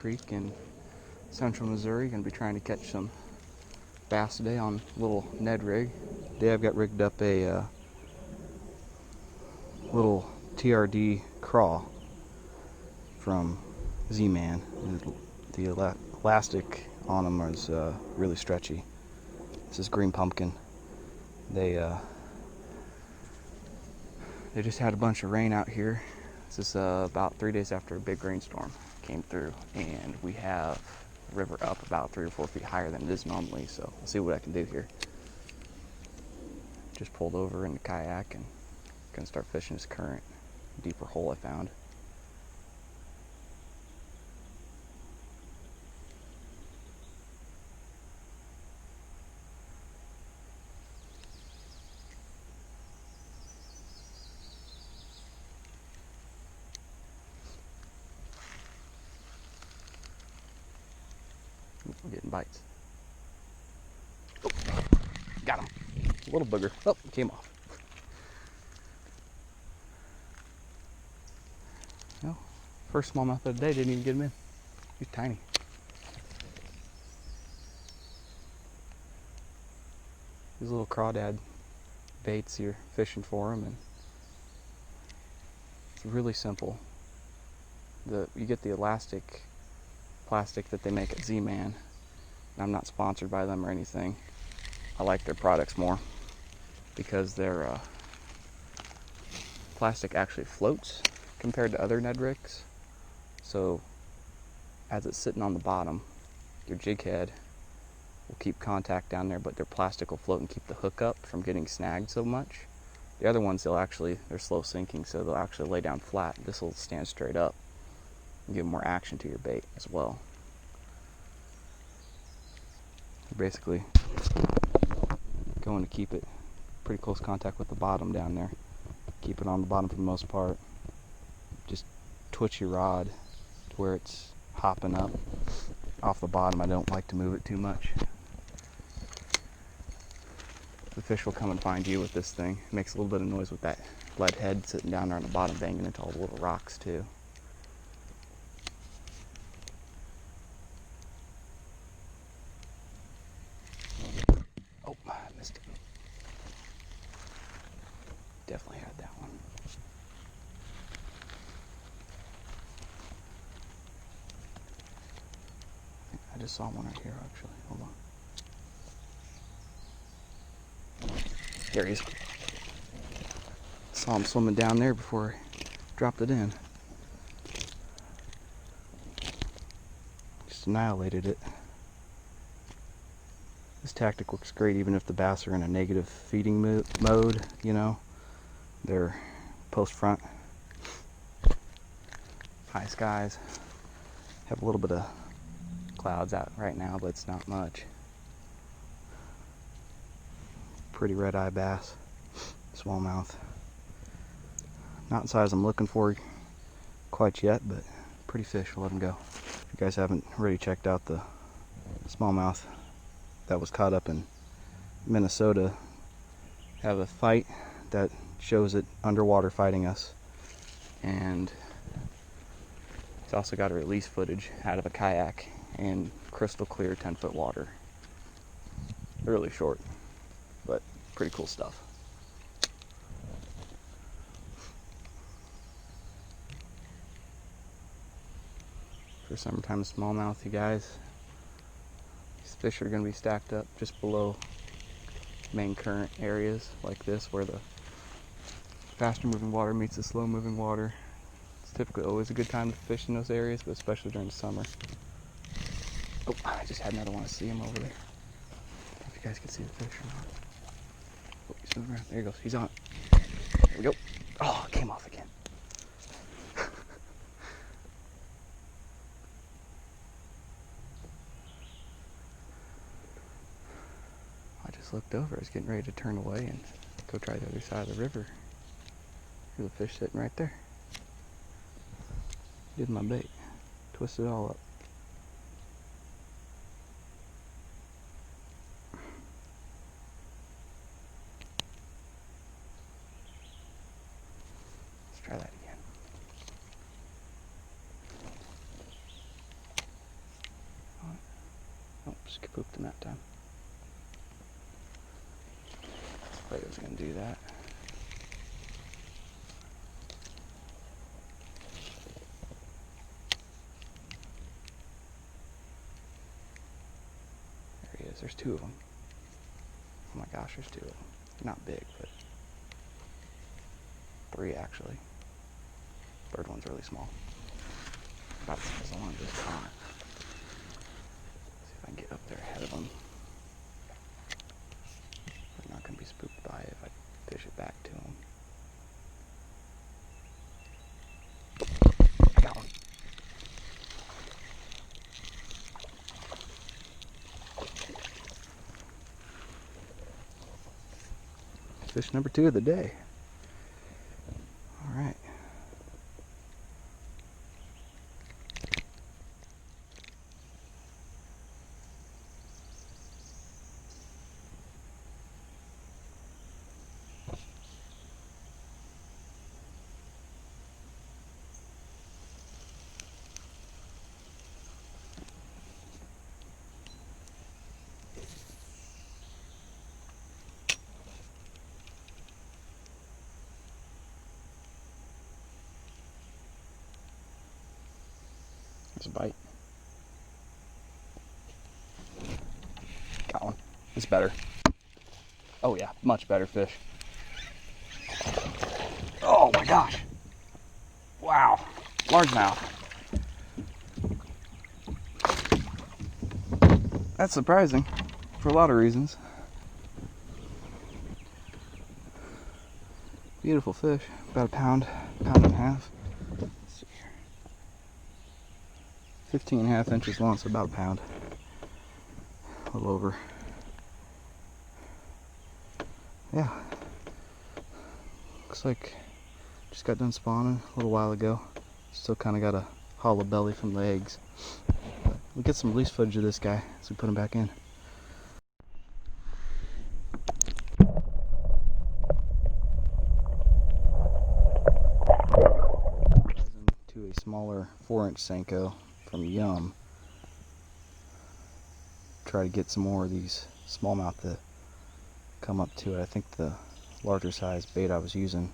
Creek in central Missouri. Gonna be trying to catch some bass today on a little Ned rig. Today I've got rigged up a little TRD crawl from Z-Man. The elastic on them is really stretchy. This is green pumpkin. They just had a bunch of rain out here. This is about 3 days after a big rainstorm came through, and we have the river up about 3 or 4 feet higher than it is normally, so I'll see what I can do here. Just pulled over in the kayak and gonna start fishing this current deeper hole I found. We're getting bites. Oh, got him. A little booger. Oh, came off. No, first smallmouth of the day, didn't even get him in. He's tiny. These little crawdad baits, you're fishing for them, and it's really simple. You get the elastic plastic that they make at Z-Man. I'm not sponsored by them or anything. I like their products more because their plastic actually floats compared to other Ned rigs. So as it's sitting on the bottom, your jig head will keep contact down there, but their plastic will float and keep the hook up from getting snagged so much. The other ones, they're slow sinking, so they'll actually lay down flat. This will stand straight up and give more action to your bait as well. You're basically going to keep it pretty close contact with the bottom down there. Keep it on the bottom for the most part. Just twitch your rod to where it's hopping up off the bottom. I don't like to move it too much. The fish will come and find you with this thing. It makes a little bit of noise with that lead head sitting down there on the bottom, banging into all the little rocks too. Oh, I missed it. Definitely had that one. I just saw one right here actually. Hold on. There he is. Saw him swimming down there before I dropped it in. Just annihilated it. This tactic works great even if the bass are in a negative feeding mode, you know. They're post front, high skies. Have a little bit of clouds out right now, but it's not much. Pretty red eye bass, smallmouth. Not the size I'm looking for quite yet, but pretty fish. I'll let them go. If you guys haven't already checked out the smallmouth that was caught up in Minnesota, have a fight that shows it underwater fighting us, and it's also got a release footage out of a kayak in crystal clear 10-foot water. They're really short, but pretty cool stuff. For summertime smallmouth, you guys, these fish are going to be stacked up just below main current areas like this, where the faster moving water meets the slow moving water. It's typically always a good time to fish in those areas, but especially during the summer. Oh, I just had another one. I see him over there. I don't know if you guys can see the fish or not. Oh, he's moving around. There he goes. He's on it. There we go. Oh, it came off again. I just looked over. I was getting ready to turn away and go try the other side of the river. Here's a fish sitting right there. Here's my bait. Twist it all up. Let's try that again. Just pooped in that time. I was gonna do that. There he is. There's two of them. Oh my gosh, there's two of them. Not big, but three actually. Bird one's really small. About as long as it's on. See if I can get up there ahead of them. They're not going to be spooked by it if I fish it back to them. I got one. Fish number 2 of the day. All right. There's a bite. Got one. It's better. Oh yeah, much better fish. Oh my gosh. Wow. Largemouth. That's surprising for a lot of reasons. Beautiful fish. About a pound and a half. 15.5 inches long, so about a pound. A little over. Yeah. Looks like just got done spawning a little while ago. Still kind of got a hollow belly from the eggs. But we'll get some release footage of this guy as we put him back in. To a smaller 4-inch Senko from Yum. Try to get some more of these smallmouth to come up to it. I think the larger size bait I was using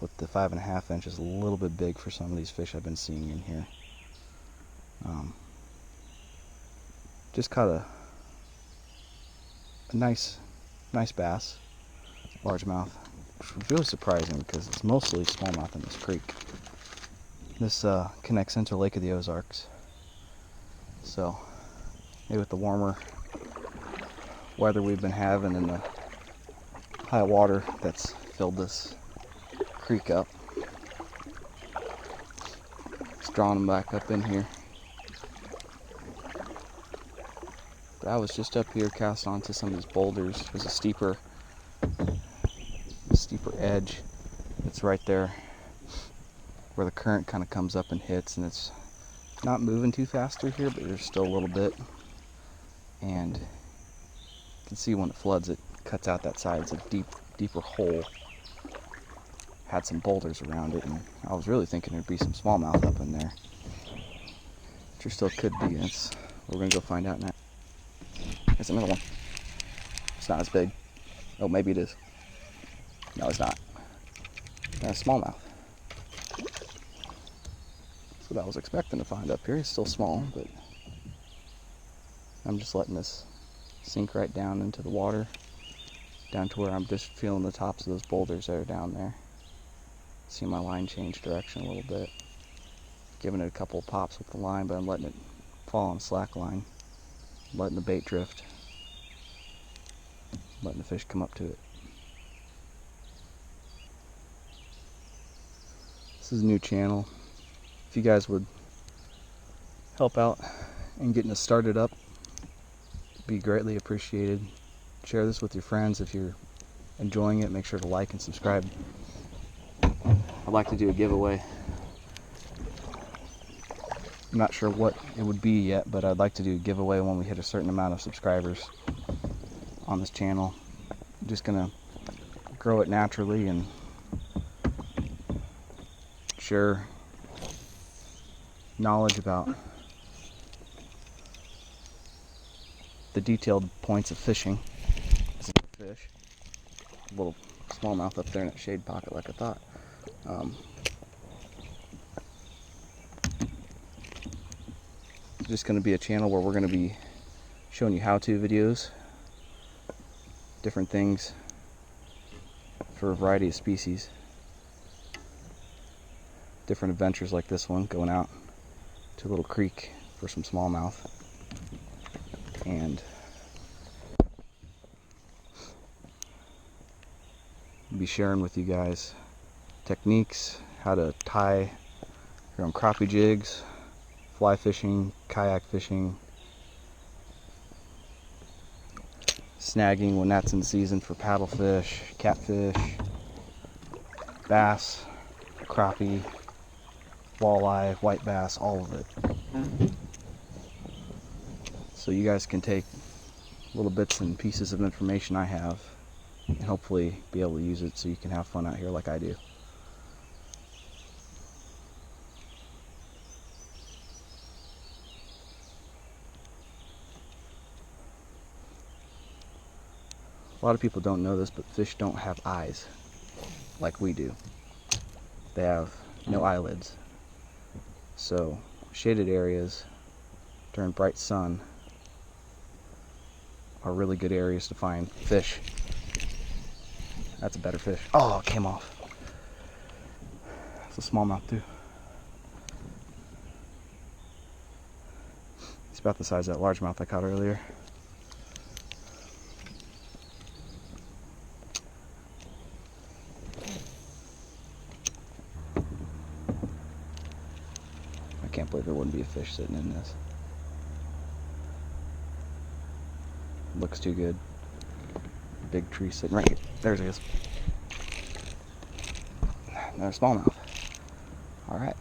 with the 5.5 inch is a little bit big for some of these fish I've been seeing in here. Just caught a nice bass, largemouth, which was really surprising because it's mostly smallmouth in this creek. This connects into Lake of the Ozarks, so maybe with the warmer weather we've been having and the high water that's filled this creek up, it's drawing them back up in here. But I was just up here casting onto some of these boulders. There's a steeper edge that's right there where the current kind of comes up and hits, and it's not moving too fast through here, but there's still a little bit. And you can see when it floods, it cuts out that side. It's a deeper hole. Had some boulders around it, and I was really thinking there'd be some smallmouth up in there. There still could be. We're gonna go find out now. There's another one. It's not as big. Oh, maybe it is. No, it's not. That's smallmouth. That's what I was expecting to find up here. It's still small, but I'm just letting this sink right down into the water, down to where I'm just feeling the tops of those boulders that are down there. See my line change direction a little bit. Giving it a couple of pops with the line, but I'm letting it fall on slack line. Letting the bait drift. Letting the fish come up to it. This is a new channel. If you guys would help out in getting us started up, it'd be greatly appreciated. Share this with your friends if you're enjoying it. Make sure to like and subscribe. I'd like to do a giveaway. I'm not sure what it would be yet, but I'd like to do a giveaway when we hit a certain amount of subscribers on this channel. I'm just gonna grow it naturally and share knowledge about the detailed points of fishing. This is a fish. A little smallmouth up there in that shade pocket like I thought. Just going to be a channel where we're going to be showing you how-to videos, different things for a variety of species, different adventures like this one, going out to a little creek for some smallmouth, and be sharing with you guys techniques, how to tie your own crappie jigs, fly fishing, kayak fishing, snagging when that's in season for paddlefish, catfish, bass, crappie, walleye, white bass, all of it. So you guys can take little bits and pieces of information I have and hopefully be able to use it so you can have fun out here like I do. A lot of people don't know this, but fish don't have eyes like we do. They have no eyelids. So shaded areas during bright sun are really good areas to find fish. That's a better fish. Oh, it came off. It's a smallmouth too. It's about the size of that largemouth I caught earlier. I can't believe there wouldn't be a fish sitting in this. Looks too good. Big tree sitting right here. There it is. Another smallmouth. Alright.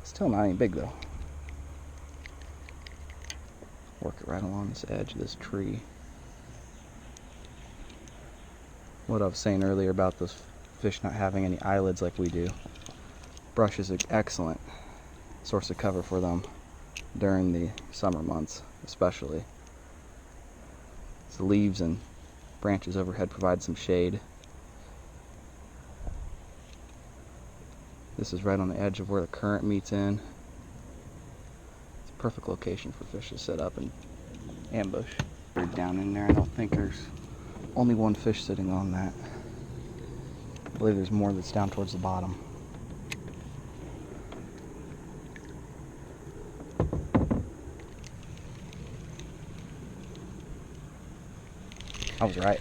Still not any big though. Work it right along this edge of this tree. What I was saying earlier about those fish not having any eyelids like we do. Brush is an excellent source of cover for them during the summer months, especially. The leaves and branches overhead provide some shade. This is right on the edge of where the current meets in. It's a perfect location for fish to set up and ambush. Down in there, I don't think there's only one fish sitting on that. I believe there's more that's down towards the bottom. I was right.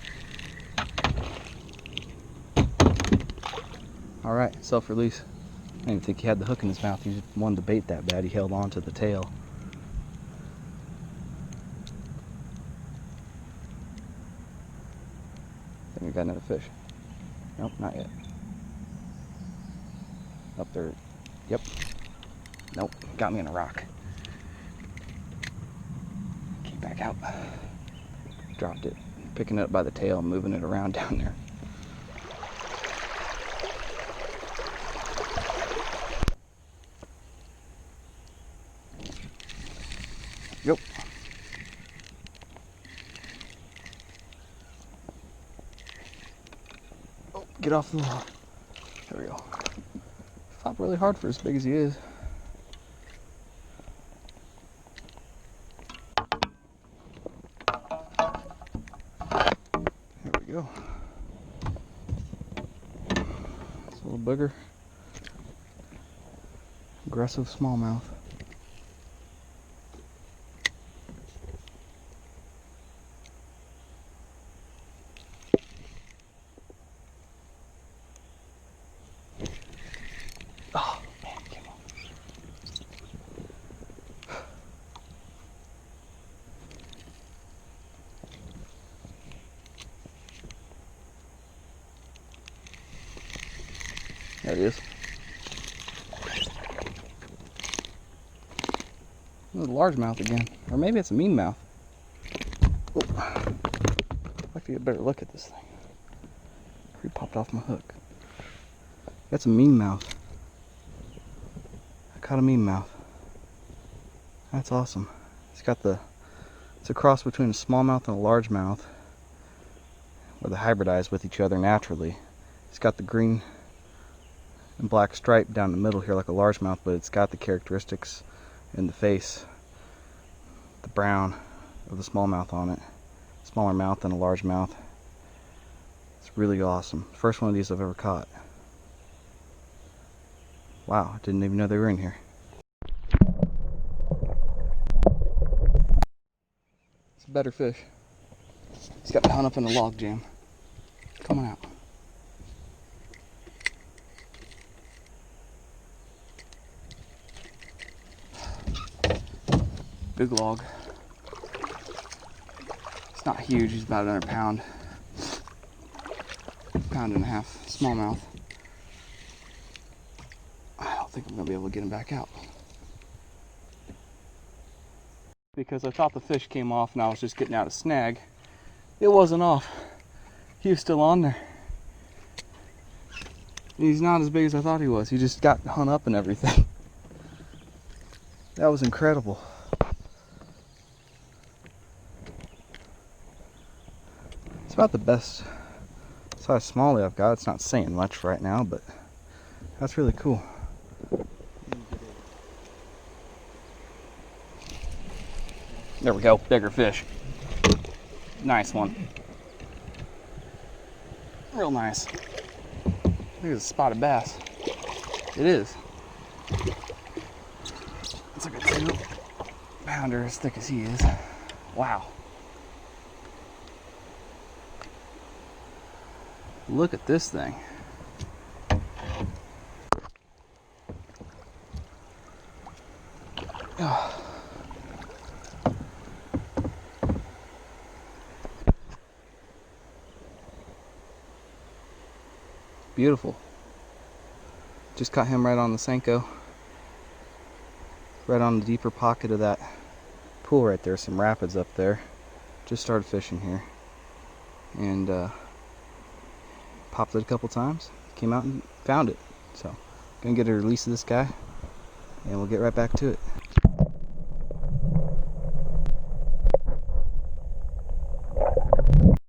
Alright, self-release. I didn't even think he had the hook in his mouth. He just wanted to bait that bad. He held on to the tail. I think we got another fish. Nope, not yet. Up there. Yep. Nope, got me in a rock. Came back out. Dropped it. Picking it up by the tail and moving it around down there. Yep. Oh, get off the log. There we go. Fought really hard for as big as he is. There we go. It's a little booger. Aggressive smallmouth. Oh, man, it came off. There it is. This is a largemouth again. Or maybe it's a meanmouth. Oh. I'd like to get a better look at this thing. He popped off my hook. That's a meanmouth. I caught a meanmouth. That's awesome. It's got the It's a cross between a smallmouth and a largemouth, where they hybridize with each other naturally. It's got the green and black stripe down the middle here like a largemouth, but it's got the characteristics in the face, the brown of the smallmouth on it. Smaller mouth than a largemouth. It's really awesome. First one of these I've ever caught. Wow, I didn't even know they were in here. It's a better fish. He's got me hung up in a log jam. Come on out. Big log. It's not huge, he's about another pound. Pound and a half, smallmouth. I don't think I'm gonna be able to get him back out. Because I thought the fish came off and I was just getting out a snag. It wasn't off. He was still on there. He's not as big as I thought he was. He just got hung up and everything. That was incredible. It's about the best size smallie I've got. It's not saying much right now, but that's really cool. There we go, bigger fish. Nice one. Real nice. I think it's a spotted bass. It is. It's like a 2-pounder as thick as he is. Wow. Look at this thing. Oh. Beautiful. Just caught him right on the Senko. Right on the deeper pocket of that pool right there. Some rapids up there. Just started fishing here. And popped it a couple times. Came out and found it. So, gonna get a release of this guy. And we'll get right back to it.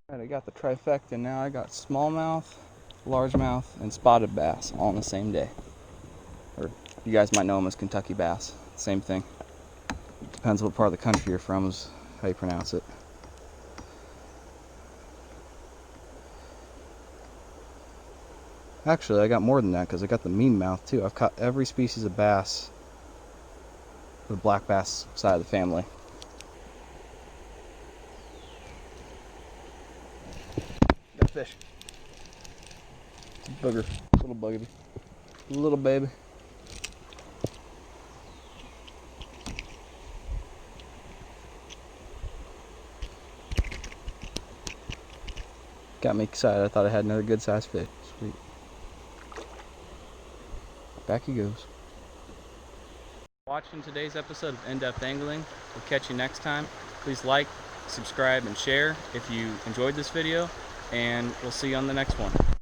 Alright, I got the trifecta now. I got smallmouth, largemouth, and spotted bass all on the same day. Or you guys might know them as Kentucky bass. Same thing. Depends what part of the country you're from is how you pronounce it. Actually, I got more than that because I got the mean mouth too. I've caught every species of bass, the black bass side of the family. Got a fish. Booger. Little baby. Little baby. Got me excited. I thought I had another good sized fish. Sweet. Back he goes. Watching today's episode of In-Depth Angling. We'll catch you next time. Please like, subscribe, and share if you enjoyed this video, and we'll see you on the next one.